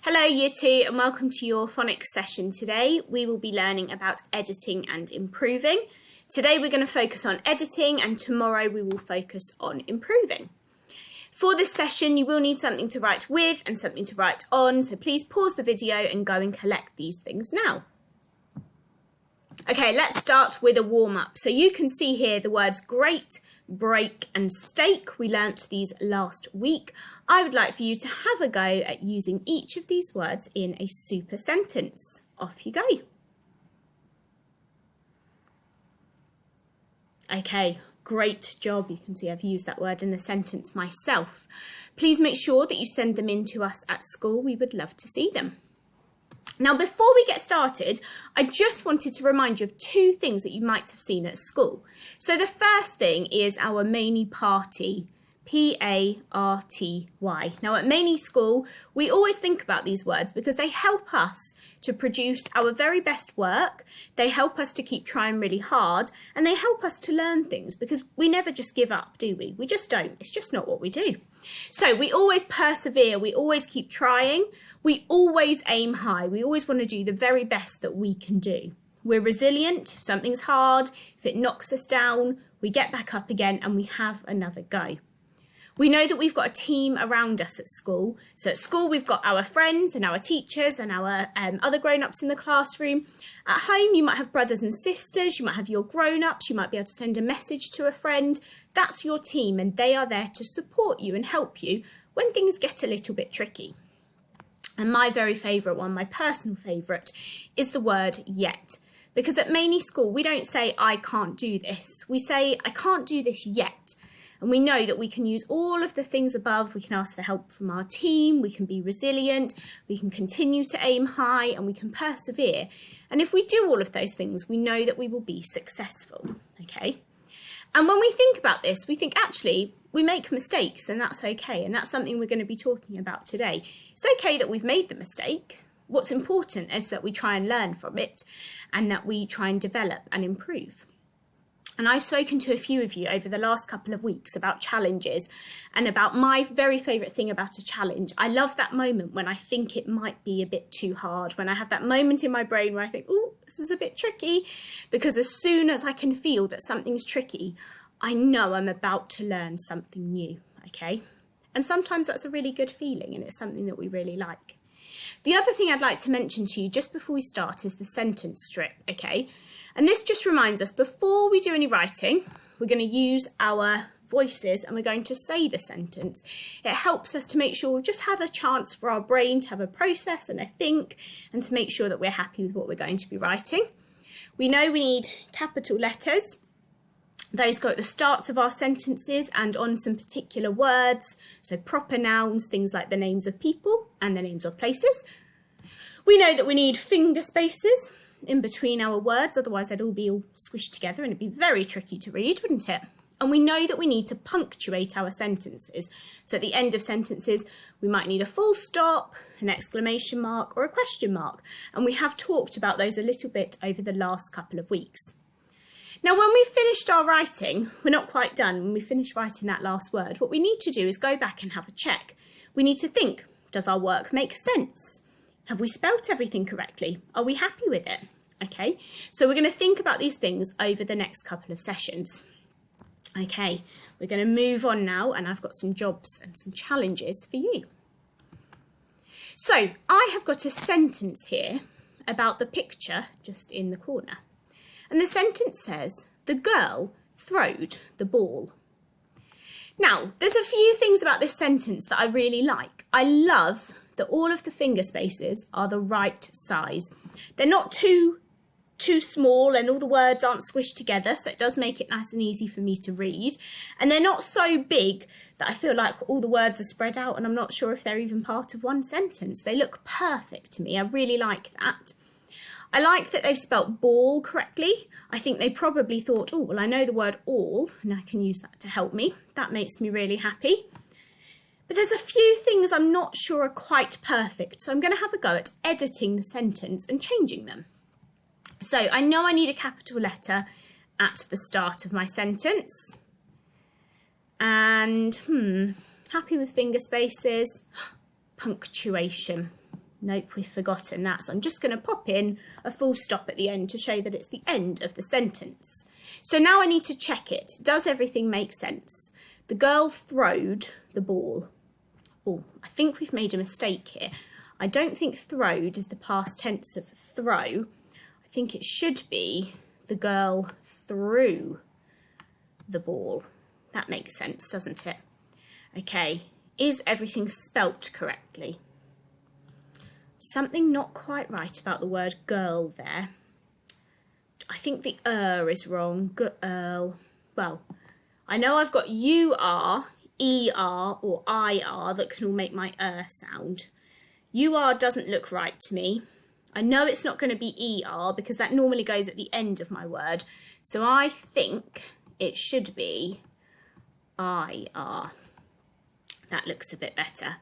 Hello Year 2 and welcome to your phonics session. Today we will be learning about editing and improving. Today we're going to focus on editing and tomorrow we will focus on improving. For this session you will need something to write with and something to write on, so please pause the video and go and collect these things now. Okay, let's start with a warm-up. So you can see here the words great, break and stake. We learnt these last week. I would like for you to have a go at using each of these words in a super sentence. Off you go. Okay, great job. You can see I've used that word in a sentence myself. Please make sure that you send them in to us at school. We would love to see them. Now, before we get started, I just wanted to remind you of two things that you might have seen at school. So the first thing is our Manie Party, P-A-R-T-Y. Now at Manie School, we always think about these words because they help us to produce our very best work, they help us to keep trying really hard, and they help us to learn things because we never just give up, do we? We just don't. It's just not what we do. So we always persevere, we always keep trying, we always aim high, we always want to do the very best that we can do. We're resilient, if something's hard, if it knocks us down, we get back up again and we have another go. We know that we've got a team around us at school. So at school, we've got our friends and our teachers and our other grown-ups in the classroom. At home, you might have brothers and sisters, you might have your grown-ups, you might be able to send a message to a friend. That's your team and they are there to support you and help you when things get a little bit tricky. And my very favourite one, my personal favourite, is the word yet. Because at Manie School, we don't say, I can't do this. We say, I can't do this yet. And we know that we can use all of the things above. We can ask for help from our team, we can be resilient, we can continue to aim high and we can persevere. And if we do all of those things, we know that we will be successful, okay? And when we think about this, we think actually we make mistakes and that's okay. And that's something we're going to be talking about today. It's okay that we've made the mistake. What's important is that we try and learn from it and that we try and develop and improve. And I've spoken to a few of you over the last couple of weeks about challenges and about my very favourite thing about a challenge. I love that moment when I think it might be a bit too hard, when I have that moment in my brain where I think, oh, this is a bit tricky, because as soon as I can feel that something's tricky, I know I'm about to learn something new, okay? And sometimes that's a really good feeling and it's something that we really like. The other thing I'd like to mention to you just before we start is the sentence strip, okay? And this just reminds us, before we do any writing, we're going to use our voices and we're going to say the sentence. It helps us to make sure we've just had a chance for our brain to have a process and a think and to make sure that we're happy with what we're going to be writing. We know we need capital letters. Those go at the starts of our sentences and on some particular words, so proper nouns, things like the names of people and the names of places. We know that we need finger spaces in between our words, otherwise they'd all be squished together and it'd be very tricky to read, wouldn't it? And we know that we need to punctuate our sentences. So at the end of sentences, we might need a full stop, an exclamation mark or a question mark. And we have talked about those a little bit over the last couple of weeks. Now, when we've finished our writing, we're not quite done. When we finish writing that last word, what we need to do is go back and have a check. We need to think, does our work make sense? Have we spelt everything correctly? Are we happy with it? Okay, so we're going to think about these things over the next couple of sessions. Okay, we're going to move on now and I've got some jobs and some challenges for you. So I have got a sentence here about the picture just in the corner. And the sentence says, the girl throwed the ball. Now, there's a few things about this sentence that I really like. I love that all of the finger spaces are the right size. They're not too small and all the words aren't squished together, so it does make it nice and easy for me to read. And they're not so big that I feel like all the words are spread out and I'm not sure if they're even part of one sentence. They look perfect to me. I really like that. I like that they've spelt ball correctly. I think they probably thought, oh, well, I know the word all and I can use that to help me. That makes me really happy. But there's a few things I'm not sure are quite perfect, so I'm going to have a go at editing the sentence and changing them. So I know I need a capital letter at the start of my sentence. And, happy with finger spaces, punctuation. Nope, we've forgotten that. So I'm just going to pop in a full stop at the end to show that it's the end of the sentence. So now I need to check it. Does everything make sense? The girl throwed the ball. Oh, I think we've made a mistake here. I don't think throwed is the past tense of throw. I think it should be the girl threw the ball. That makes sense, doesn't it? Okay, is everything spelt correctly? Something not quite right about the word girl there. I think the is wrong. Girl. Well, I know I've got UR, ER or IR that can all make my sound. UR doesn't look right to me. I know it's not going to be ER because that normally goes at the end of my word. So I think it should be IR. That looks a bit better.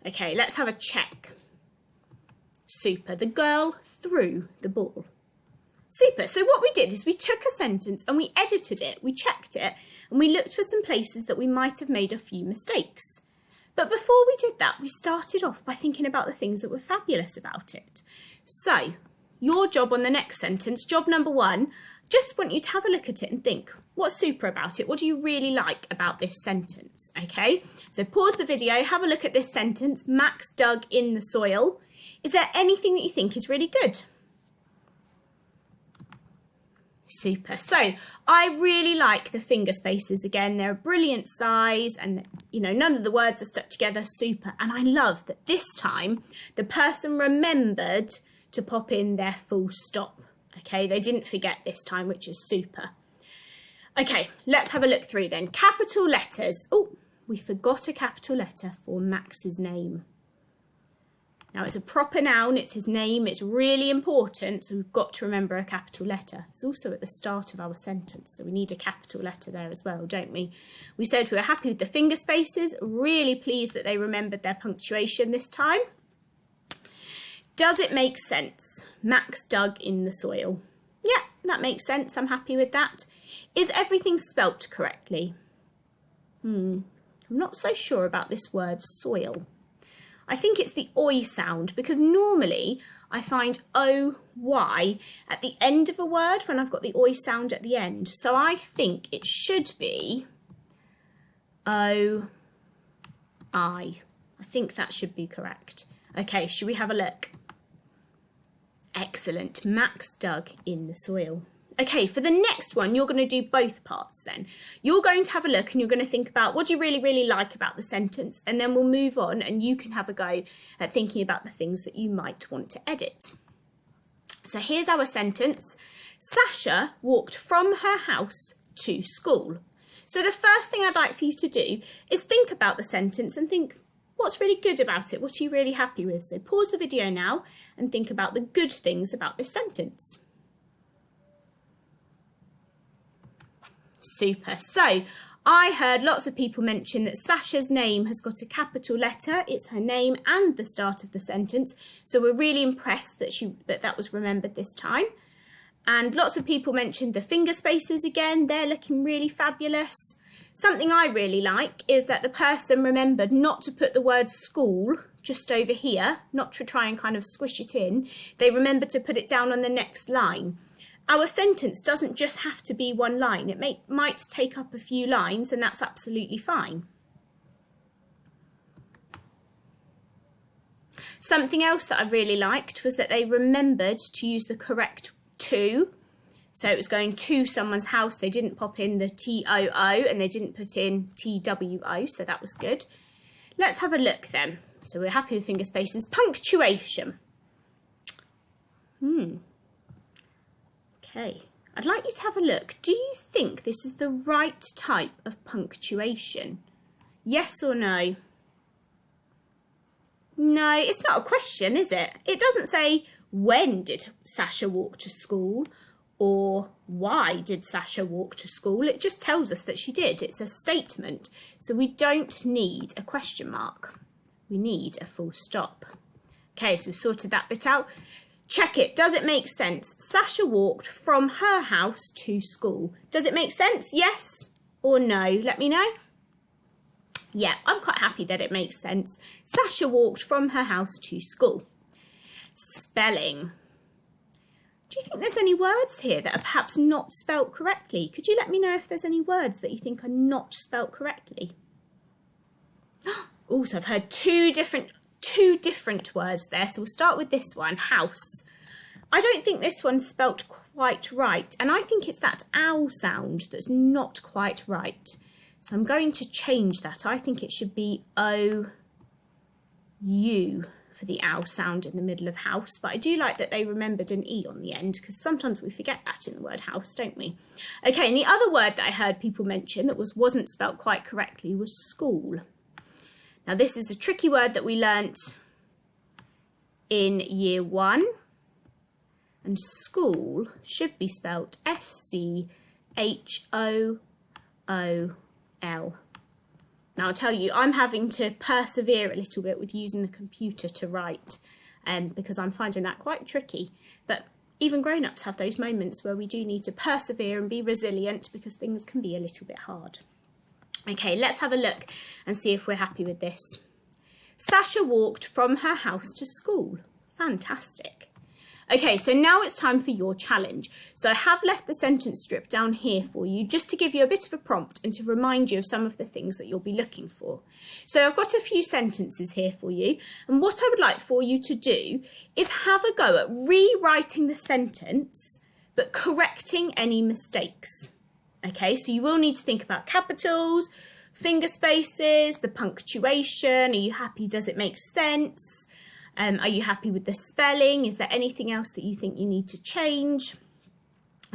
Okay, let's have a check. Super. The girl threw the ball. Super. So what we did is we took a sentence and we edited it, we checked it, and we looked for some places that we might have made a few mistakes. But before we did that, we started off by thinking about the things that were fabulous about it. So your job on the next sentence, job number 1, just want you to have a look at it and think, what's super about it? What do you really like about this sentence? Okay, so pause the video, have a look at this sentence. Max dug in the soil. Is there anything that you think is really good? Super. So I really like the finger spaces again. They're a brilliant size and, you know, none of the words are stuck together. Super. And I love that this time the person remembered to pop in their full stop. Okay, they didn't forget this time, which is super. Okay, let's have a look through then. Capital letters. Oh, we forgot a capital letter for Max's name. Now, it's a proper noun, it's his name, it's really important, so we've got to remember a capital letter. It's also at the start of our sentence, so we need a capital letter there as well, don't we? We said we were happy with the finger spaces, really pleased that they remembered their punctuation this time. Does it make sense? Max dug in the soil. Yeah, that makes sense, I'm happy with that. Is everything spelt correctly? I'm not so sure about this word soil. I think it's the oi sound because normally I find OY at the end of a word when I've got the oi sound at the end. So I think it should be OI. I think that should be correct. Okay, should we have a look? Excellent. Max dug in the soil. Okay, for the next one, you're going to do both parts then. You're going to have a look and you're going to think about what do you really, really like about the sentence, and then we'll move on and you can have a go at thinking about the things that you might want to edit. So here's our sentence. Sasha walked from her house to school. So the first thing I'd like for you to do is think about the sentence and think, what's really good about it? What are you really happy with? So pause the video now and think about the good things about this sentence. Super. So I heard lots of people mention that Sasha's name has got a capital letter. It's her name and the start of the sentence. So we're really impressed that that was remembered this time. And lots of people mentioned the finger spaces again. They're looking really fabulous. Something I really like is that the person remembered not to put the word school just over here, not to try and kind of squish it in. They remembered to put it down on the next line. Our sentence doesn't just have to be one line. It might take up a few lines, and that's absolutely fine. Something else that I really liked was that they remembered to use the correct to. So it was going to someone's house. They didn't pop in the TOO and they didn't put in TWO, so that was good. Let's have a look then. So we're happy with finger spaces. Punctuation. Okay, I'd like you to have a look. Do you think this is the right type of punctuation? Yes or no? No, it's not a question, is it? It doesn't say, when did Sasha walk to school? Or why did Sasha walk to school? It just tells us that she did. It's a statement. So we don't need a question mark. We need a full stop. Okay, so we've sorted that bit out. Check it. Does it make sense? Sasha walked from her house to school. Does it make sense? Yes or no? Let me know. Yeah, I'm quite happy that it makes sense. Sasha walked from her house to school. Spelling. Do you think there's any words here that are perhaps not spelt correctly? Could you let me know if there's any words that you think are not spelt correctly? Also, I've heard two different words there. So we'll start with this one, house. I don't think this one's spelt quite right. And I think it's that ow sound that's not quite right. So I'm going to change that. I think it should be O-U for the ow sound in the middle of house. But I do like that they remembered an E on the end, because sometimes we forget that in the word house, don't we? Okay, and the other word that I heard people mention that wasn't spelt quite correctly was school. Now, this is a tricky word that we learnt in year 1. And school should be spelt S-C-H-O-O-L. Now, I'll tell you, I'm having to persevere a little bit with using the computer to write, because I'm finding that quite tricky. But even grown-ups have those moments where we do need to persevere and be resilient, because things can be a little bit hard. Okay, let's have a look and see if we're happy with this. Sasha walked from her house to school. Fantastic. Okay, so now it's time for your challenge. So I have left the sentence strip down here for you, just to give you a bit of a prompt and to remind you of some of the things that you'll be looking for. So I've got a few sentences here for you, and what I would like for you to do is have a go at rewriting the sentence, but correcting any mistakes. Okay, so you will need to think about capitals, finger spaces, the punctuation. Are you happy? Does it make sense? Are you happy with the spelling? Is there anything else that you think you need to change?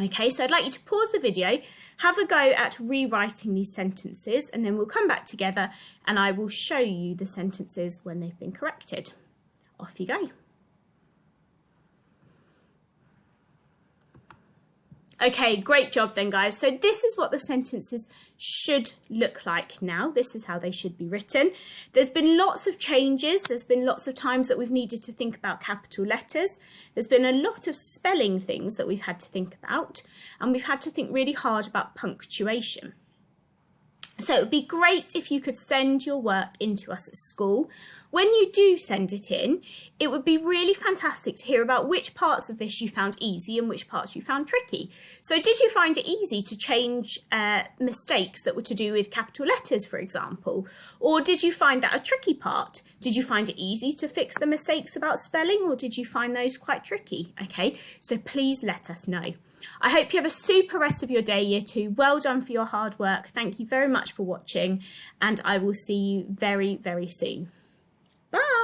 Okay, so I'd like you to pause the video, have a go at rewriting these sentences, and then we'll come back together and I will show you the sentences when they've been corrected. Off you go. Okay, great job then, guys. So this is what the sentences should look like now. This is how they should be written. There's been lots of changes. There's been lots of times that we've needed to think about capital letters. There's been a lot of spelling things that we've had to think about, and we've had to think really hard about punctuation. So it would be great if you could send your work in to us at school. When you do send it in, it would be really fantastic to hear about which parts of this you found easy and which parts you found tricky. So did you find it easy to change mistakes that were to do with capital letters, for example? Or did you find that a tricky part? Did you find it easy to fix the mistakes about spelling, or did you find those quite tricky? Okay, so please let us know. I hope you have a super rest of your day, Year 2. Well done for your hard work. Thank you very much for watching, and I will see you very, very soon. Bye.